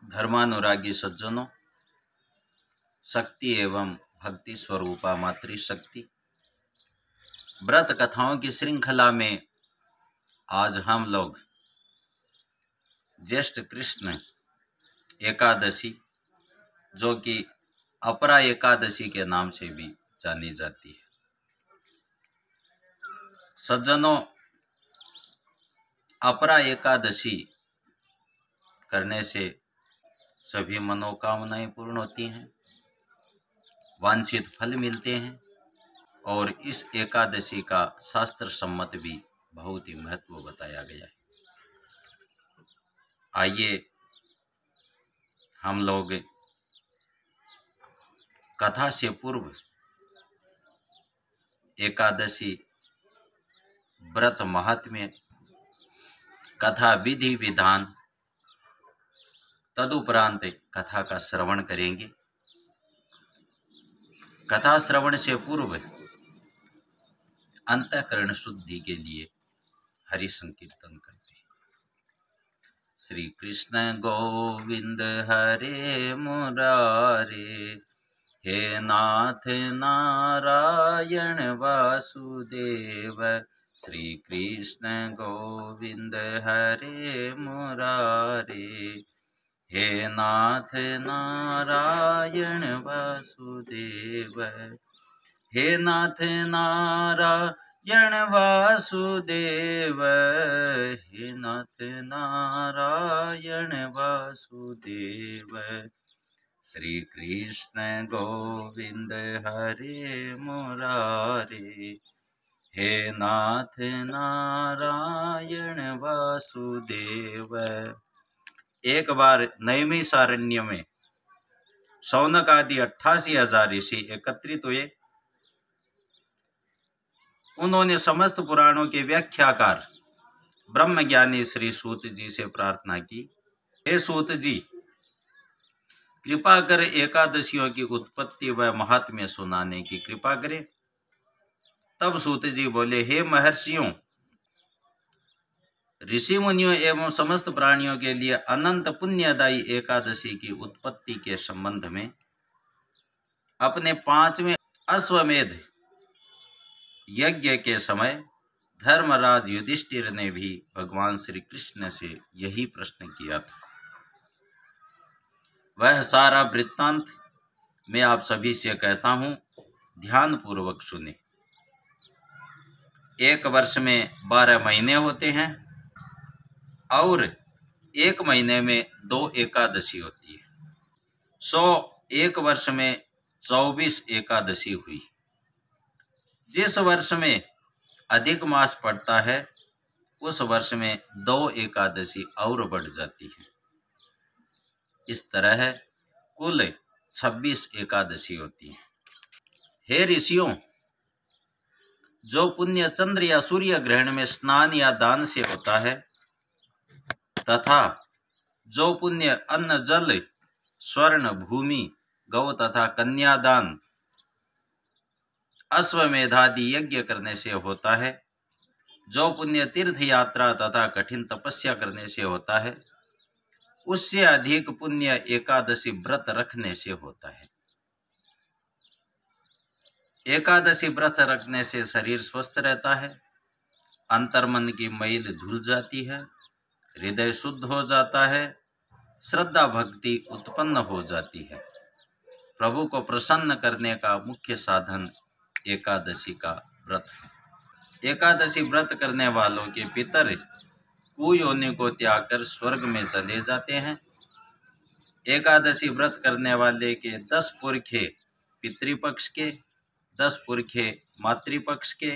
धर्मानुरागी सज्जनों, शक्ति एवं भक्ति स्वरूपा मातृशक्ति व्रत कथाओं की श्रृंखला में आज हम लोग ज्येष्ठ कृष्ण एकादशी, जो कि अपरा एकादशी के नाम से भी जानी जाती है। सज्जनों, अपरा एकादशी करने से सभी मनोकामनाएं पूर्ण होती हैं, वांछित फल मिलते हैं और इस एकादशी का शास्त्र सम्मत भी बहुत ही महत्व बताया गया है। आइए हम लोग कथा से पूर्व एकादशी व्रत महात्म्य, कथा विधि विधान, तदुपरांत कथा का श्रवण करेंगे। कथा श्रवण से पूर्व अंतःकरण शुद्धि के लिए हरि संकीर्तन करते हैं। श्री कृष्ण गोविंद हरे मुरारे, हे नाथ नारायण वासुदेव। श्री कृष्ण गोविंद हरे मुरारे, हे नाथ नारायण वासुदेव। हे नाथ नारायण वासुदेव, हे नाथ नारायण वासुदेव। श्री कृष्ण गोविंद हरे मुरारे, हे नाथ नारायण वासुदेव। एक बार नैमिषारण्य में शौनक आदि 88,000 ऋषि एकत्रित हुए। उन्होंने समस्त पुराणों के व्याख्याकार ब्रह्मज्ञानी श्री सूत जी से प्रार्थना की, हे सूत जी, कृपा कर एकादशियों की उत्पत्ति व महात्म्य सुनाने की कृपा करें। तब सूत जी बोले, हे महर्षियों, ऋषि मुनियों एवं समस्त प्राणियों के लिए अनंत पुण्यदायी एकादशी की उत्पत्ति के संबंध में अपने 5वें अश्वमेध यज्ञ के समय धर्मराज युधिष्ठिर ने भी भगवान श्री कृष्ण से यही प्रश्न किया था। वह सारा वृत्तांत मैं आप सभी से कहता हूं, ध्यान पूर्वक सुने। एक वर्ष में 12 महीने होते हैं और एक महीने में 2 एकादशी होती है। एक वर्ष में 24 एकादशी हुई। जिस वर्ष में अधिक मास पड़ता है उस वर्ष में 2 एकादशी और बढ़ जाती है। इस तरह कुल 26 एकादशी होती है। हे ऋषियों, जो पुण्य चंद्र या सूर्य ग्रहण में स्नान या दान से होता है तथा जो पुण्य अन्न जल स्वर्ण भूमि गौ तथा कन्यादान अश्वमेधादि यज्ञ करने से होता है, जो पुण्य तीर्थ यात्रा तथा कठिन तपस्या करने से होता है, उससे अधिक पुण्य एकादशी व्रत रखने से होता है। एकादशी व्रत रखने से शरीर स्वस्थ रहता है, अंतर्मन की मैल धुल जाती है, हृदय शुद्ध हो जाता है, श्रद्धा भक्ति उत्पन्न हो जाती है। प्रभु को प्रसन्न करने का मुख्य साधन एकादशी का व्रत है। एकादशी व्रत करने वालों के पितर कुयोनि को त्याग कर स्वर्ग में चले जाते हैं। एकादशी व्रत करने वाले के 10 पुरखे पितृपक्ष के, 10 पुरखे मातृपक्ष के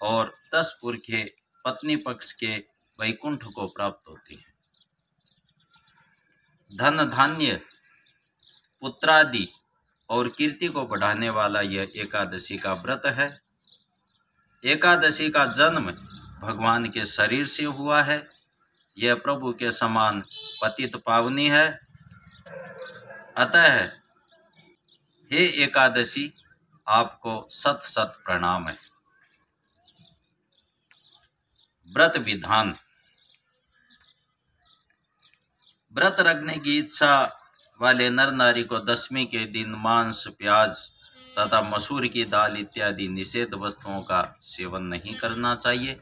और 10 पुरखे पत्नी पक्ष के वैकुंठ को प्राप्त होते हैं। धन धान्य पुत्रादि और कीर्ति को बढ़ाने वाला यह एकादशी का व्रत है। एकादशी का जन्म भगवान के शरीर से हुआ है। यह प्रभु के समान पतित पावनी है। अतः हे एकादशी, आपको सत सत प्रणाम है। व्रत विधान। व्रत रखने की इच्छा वाले नर नारी को दशमी के दिन मांस, प्याज तथा मसूर की दाल इत्यादि निषेध वस्तुओं का सेवन नहीं करना चाहिए।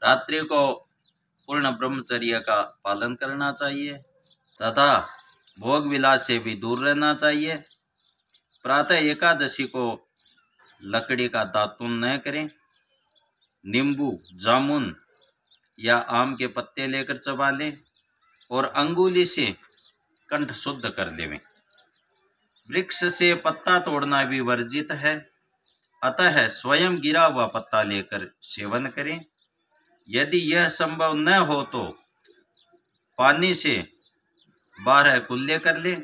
रात्रि को पूर्ण ब्रह्मचर्य का पालन करना चाहिए तथा भोग विलास से भी दूर रहना चाहिए। प्रातः एकादशी को लकड़ी का दातुन न करें। नींबू, जामुन या आम के पत्ते लेकर चबा लें और अंगुली से कंठ शुद्ध कर लें। वृक्ष से पत्ता तोड़ना भी वर्जित है, अतः स्वयं गिरा हुआ पत्ता लेकर सेवन करें। यदि यह संभव न हो तो पानी से 12 कुल्ले कर लें,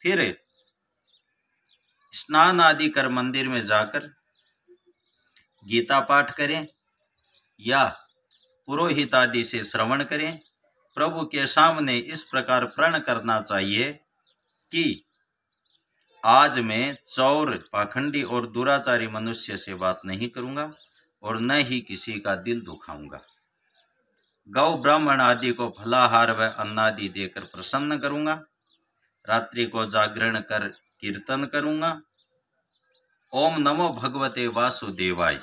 फिर स्नान आदि कर मंदिर में जाकर गीता पाठ करें या पुरोहित आदि से श्रवण करें। प्रभु के सामने इस प्रकार प्रण करना चाहिए कि आज मैं चौर, पाखंडी और दुराचारी मनुष्य से बात नहीं करूंगा और न ही किसी का दिल दुखाऊंगा। गौ, ब्राह्मण आदि को फलाहार व अन्नादि देकर प्रसन्न करूंगा। रात्रि को जागरण कर कीर्तन करूंगा। ओम नमो भगवते वासुदेवाय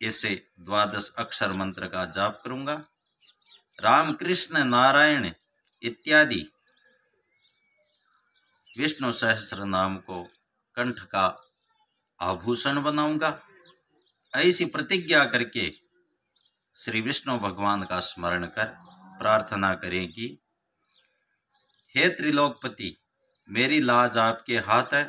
इसे 12 अक्षर मंत्र का जाप करूंगा। राम, कृष्ण, नारायण इत्यादि विष्णु सहस्त्र नाम को कंठ का आभूषण बनाऊंगा। ऐसी प्रतिज्ञा करके श्री विष्णु भगवान का स्मरण कर प्रार्थना करें कि हे त्रिलोकपति, मेरी लाज आपके हाथ है,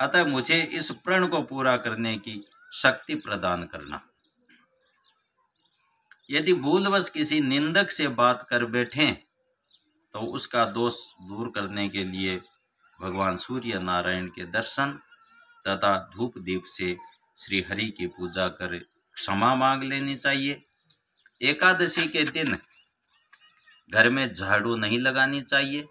अतः मुझे इस प्रण को पूरा करने की शक्ति प्रदान करना। यदि भूलवश किसी निंदक से बात कर बैठें तो उसका दोष दूर करने के लिए भगवान सूर्य नारायण के दर्शन तथा धूप दीप से श्री हरि की पूजा कर क्षमा मांग लेनी चाहिए। एकादशी के दिन घर में झाड़ू नहीं लगानी चाहिए।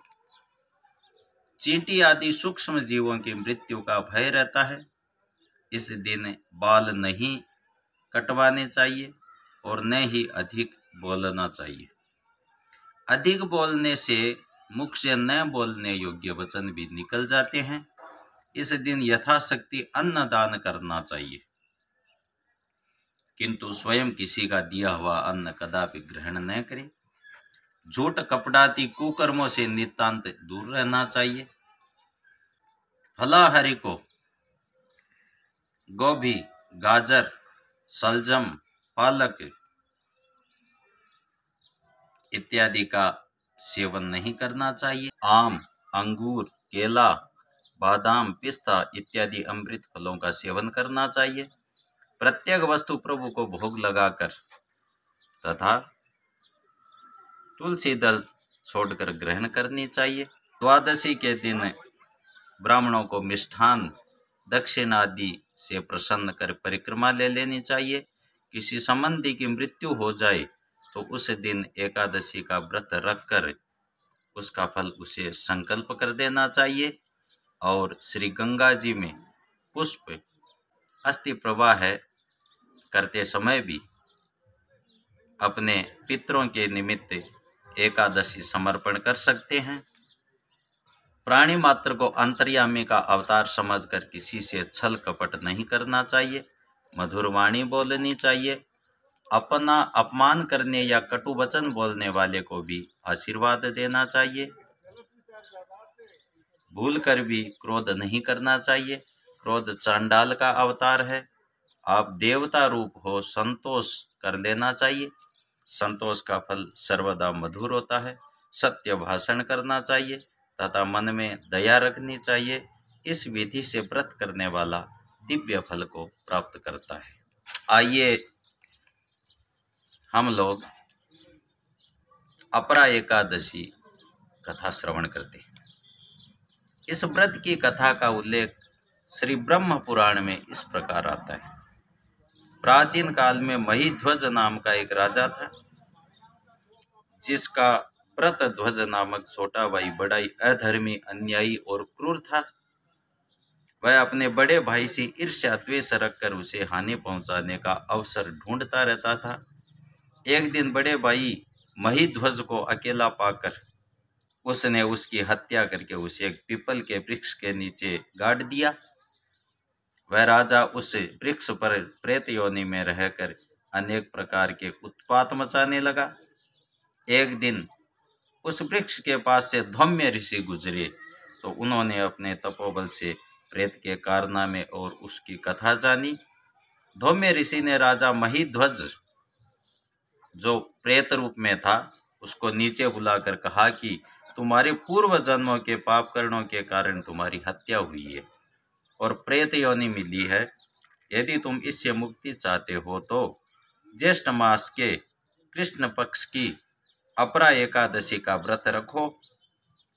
चींटी आदि सूक्ष्म जीवों की मृत्यु का भय रहता है। इस दिन बाल नहीं कटवाने चाहिए और न ही अधिक बोलना चाहिए। अधिक बोलने से मुख से न बोलने योग्य वचन भी निकल जाते हैं। इस दिन यथाशक्ति अन्न दान करना चाहिए, किंतु स्वयं किसी का दिया हुआ अन्न कदापि ग्रहण न करें। झूठ, कपटादि कुकर्मों से नितांत दूर रहना चाहिए। फलाहारी को गोभी, गाजर, सलजम, पालक इत्यादि का सेवन नहीं करना चाहिए। आम, अंगूर, केला, बादाम, पिस्ता इत्यादि अमृत फलों का सेवन करना चाहिए। प्रत्येक वस्तु प्रभु को भोग लगाकर तथा तुलसी दल छोड़कर ग्रहण करनी चाहिए। द्वादशी के दिन ब्राह्मणों को मिष्ठान, दक्षिणा आदि से प्रसन्न कर परिक्रमा ले लेनी चाहिए। किसी संबंधी की मृत्यु हो जाए तो उस दिन एकादशी का व्रत रखकर उसका फल उसे संकल्प कर देना चाहिए और श्री गंगा जी में पुष्प अस्थि प्रवाह करते समय भी अपने पितरों के निमित्त एकादशी समर्पण कर सकते हैं। प्राणी मात्र को अंतर्यामी का अवतार समझकर किसी से छल कपट नहीं करना चाहिए। मधुर वाणी बोलनी चाहिए। अपना अपमान करने या कटु वचन बोलने वाले को भी आशीर्वाद देना चाहिए। भूल कर भी क्रोध नहीं करना चाहिए। क्रोध चांडाल का अवतार है। आप देवता रूप हो, संतोष कर लेना चाहिए। संतोष का फल सर्वदा मधुर होता है। सत्य भाषण करना चाहिए तथा मन में दया रखनी चाहिए। इस विधि से व्रत करने वाला दिव्य फल को प्राप्त करता है। आइए हम लोग अपरा एकादशी कथा श्रवण करते हैं। इस व्रत की कथा का उल्लेख श्री ब्रह्म पुराण में इस प्रकार आता है। प्राचीन काल में महिध्वज नाम का एक राजा था, जिसका व्रतध्वज नामक छोटा भाई बड़ा ही अधर्मी, अन्यायी और क्रूर था। वह अपने बड़े भाई से ईर्ष्या द्वेष रखकर उसे हानि पहुंचाने का अवसर ढूंढता रहता था। एक दिन बड़े भाई महिध्वज को अकेला पाकर उसने उसकी हत्या करके उसे एक पीपल के वृक्ष के नीचे गाड़ दिया। वह राजा उस वृक्ष पर प्रेत योनि में रहकर अनेक प्रकार के उत्पात मचाने लगा। एक दिन उस वृक्ष के पास से धौम्य ऋषि गुजरे तो उन्होंने अपने तपोबल से प्रेत के कारनामे और उसकी कथा जानी। धौम्य ऋषि ने राजा महिध्वज जो प्रेत रूप में था उसको नीचे बुलाकर कहा कि तुम्हारे पूर्व जन्मों के पाप कर्मों के कारण तुम्हारी हत्या हुई है और प्रेत योनि मिली है। यदि तुम इससे मुक्ति चाहते हो तो ज्येष्ठ मास के कृष्ण पक्ष की अपरा एकादशी का व्रत रखो।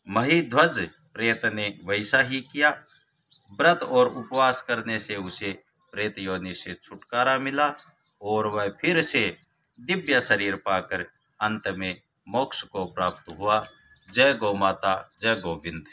महिध्वज प्रेत ने वैसा ही किया। व्रत और उपवास करने से उसे प्रेत योनि से छुटकारा मिला और वह फिर से दिव्य शरीर पाकर अंत में मोक्ष को प्राप्त हुआ। जय गौ माता, जय गोविंद।